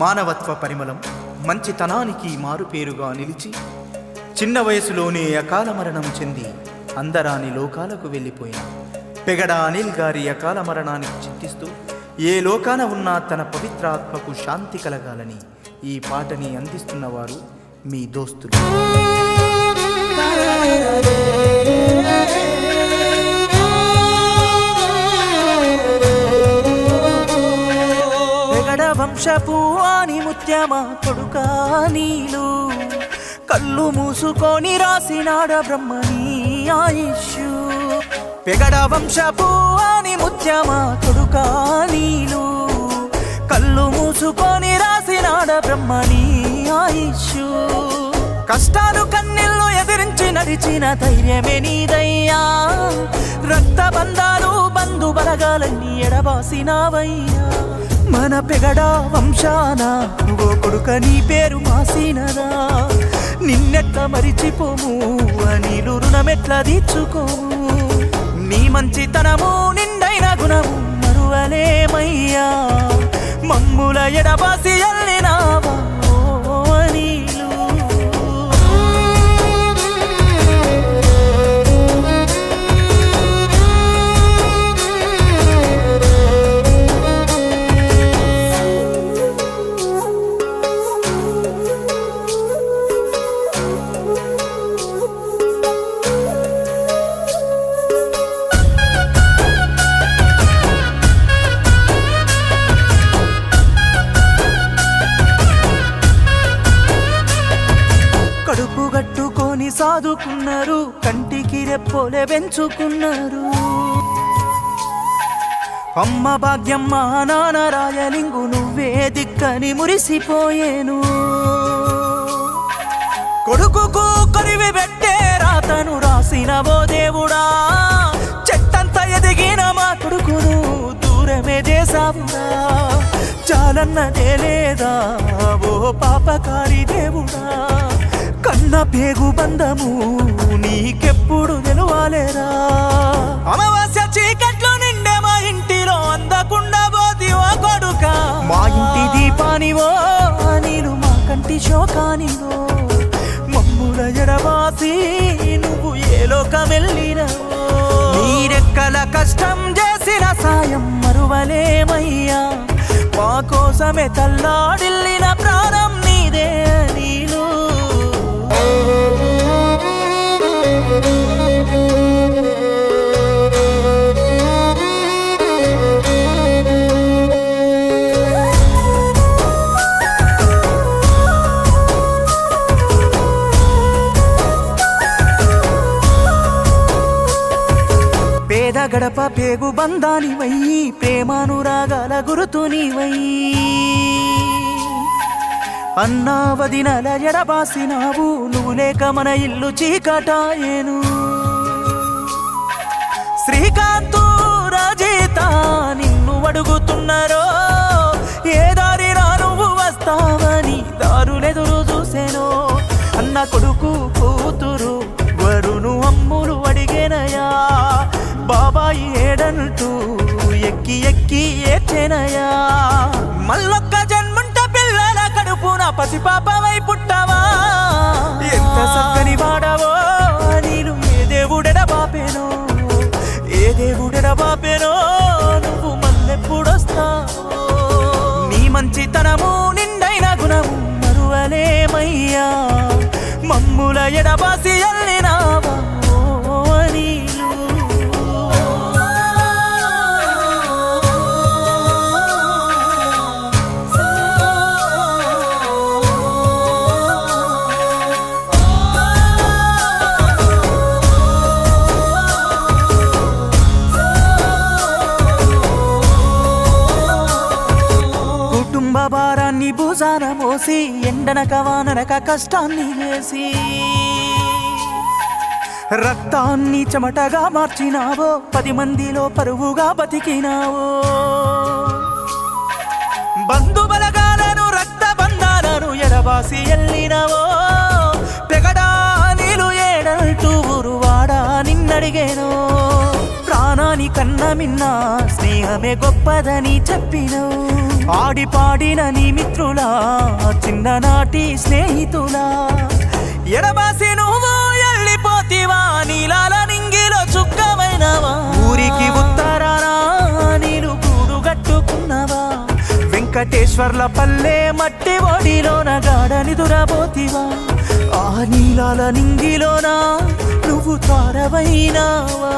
మానవత్వ పరిమళం మంచితనానికి మారుపేరుగా నిలిచి చిన్న వయసులోనే అకాల మరణం చెంది అందరాని లోకాలకు వెళ్ళిపోయిన పెగడ అనిల్ గారి అకాల మరణానికి చింతిస్తూ ఏ లోకాన ఉన్నా తన పవిత్ర ఆత్మకు శాంతి కలగాలని ఈ పాటని అందిస్తున్నవారు మీ దోస్తులు. పెగడ వంశపు ఆని ముత్యమా కొడుకా నీలు కళ్ళు మూసుకొని రాసినాడ బ్రహ్మని ఆయుష్యు. పెగడ వంశపు ఆని ముత్యమా కొడుకా నీలు కళ్ళు మూసుకొని రాసినాడ బ్రహ్మని ఆయుష్యు. కష్టాలు కన్నెళ్ళు ఎదిరించి నడిచిన ధైర్యమే నీదయ్యా. రక్త బంధాలు బంధు బలగాలన్నీ ఎడబాసినావయ్యా. మన పెగడ వంశాన ఓ కొడుక నీ పేరు మాసినదా. నిన్నెట్లా మరిచిపోము అనిలు రుణమెట్లా తీర్చుకోము. నీ మంచితనము నిండైన గుణము మరువలేమయ్యా. మమ్ముల ఎడబాసి అల్లినావా అనిలు. కడుపు గట్టుకొని సాదుకున్నారు, కంటికి రెప్పోలే పెంచుకున్నారు. అమ్మ భాగ్యమ్మ నాన్న రాయలింగు నువ్వే దిక్కని మురిసిపోయేను. కొడుకుకు కొరివి పెట్టే రాతను రాసినవో దేవుడా. చెట్టంత ఎదిగిన మా కొడుకును దూరమే చేసావుడా. చాలన్నదే లేదా ఓ పాపకారి దేవుడా. కన్న పేగు బంధము నీకెప్పుడు నిలవాలేరా. అమావాస్య చీకట్లో నిండే మా ఇంటిలో అందకుండా పోతివో కొడుక. మా ఇంటి దీపానివో నీలు మా కంటి శోకానివో. మమ్ముల ఎడబాసి నువ్వు ఏ లోకమెళ్ళినవో. నీరెక్కల కష్టం చేసిన సాయం మరువలేమయ్యా. మా కోసమే తల్లాడిల్లిన ప్రాణం నీదే నీలు. పేద గడప పేగు బంధానివయ్యి, ప్రేమానురాగాల గురుతునివయ్యి. అన్నా వదినల ఎడబాసినావు, నువ్వు లేక మన ఇల్లు చీకటాయేను. శ్రీకాంతు రజిత నిన్ను అడుగుతున్నారో, ఏ దారిరా నువ్వు వస్తావని దారులెదురు చూసేనో. అన్న కొడుకు కూతురు వరును అమ్ములు అడిగేనయా. బాబాయి ఏడంటూ ఎక్కి ఎక్కి ఏడ్చెనయా. మళ్ళొక్క జన్ముంట పిల్లల కడుపున పసిపాపవై పుట్టవా. ఎంత చక్కని వాడవో నీలు ఏ దేవుడెడ బాపేనో. ఏ దేవుడెడ బాపేనో నువ్వు మళ్ళెప్పుడొస్తావో. నీ మంచితనము నిండైన గుణము మరువలేమయ్యా. మమ్ముల ఎడబాసి అల్లినావా నీలు. కుటుంబ భారాన్ని భుజాన మోసి, ఎండనక వాననక కష్టాన్ని చేసి, రక్తాన్ని చెమటగా మార్చినావో. 10 మందిలో పరువుగా బతికినావో. బంధు బలగాలను రక్త బంధాలను ఎడబాసి ఎల్లినవో. పెగడా నీలు ఏడంటూ ఊరువాడా నిన్నడిగేనో. ప్రాణాని కన్నా మిన్న స్నేహమే గొప్పదని చెప్పినవు. ఆడి పాడిన నీ మిత్రులా చిన్ననాటి స్నేహితులా ఎడబాసి నువ్వు ఎళ్ళిపోతివా, నీలాల నింగిలో చుక్కమైనవా. ఊరికి ఉత్తరాన నీరు గూడు కట్టుకున్నవా, వెంకటేశ్వర్ల పల్లె మట్టి ఒడిలోన గాడని దురబోతివా. ఆ నీలాల నింగిలోన నువ్వు తారవైనావా.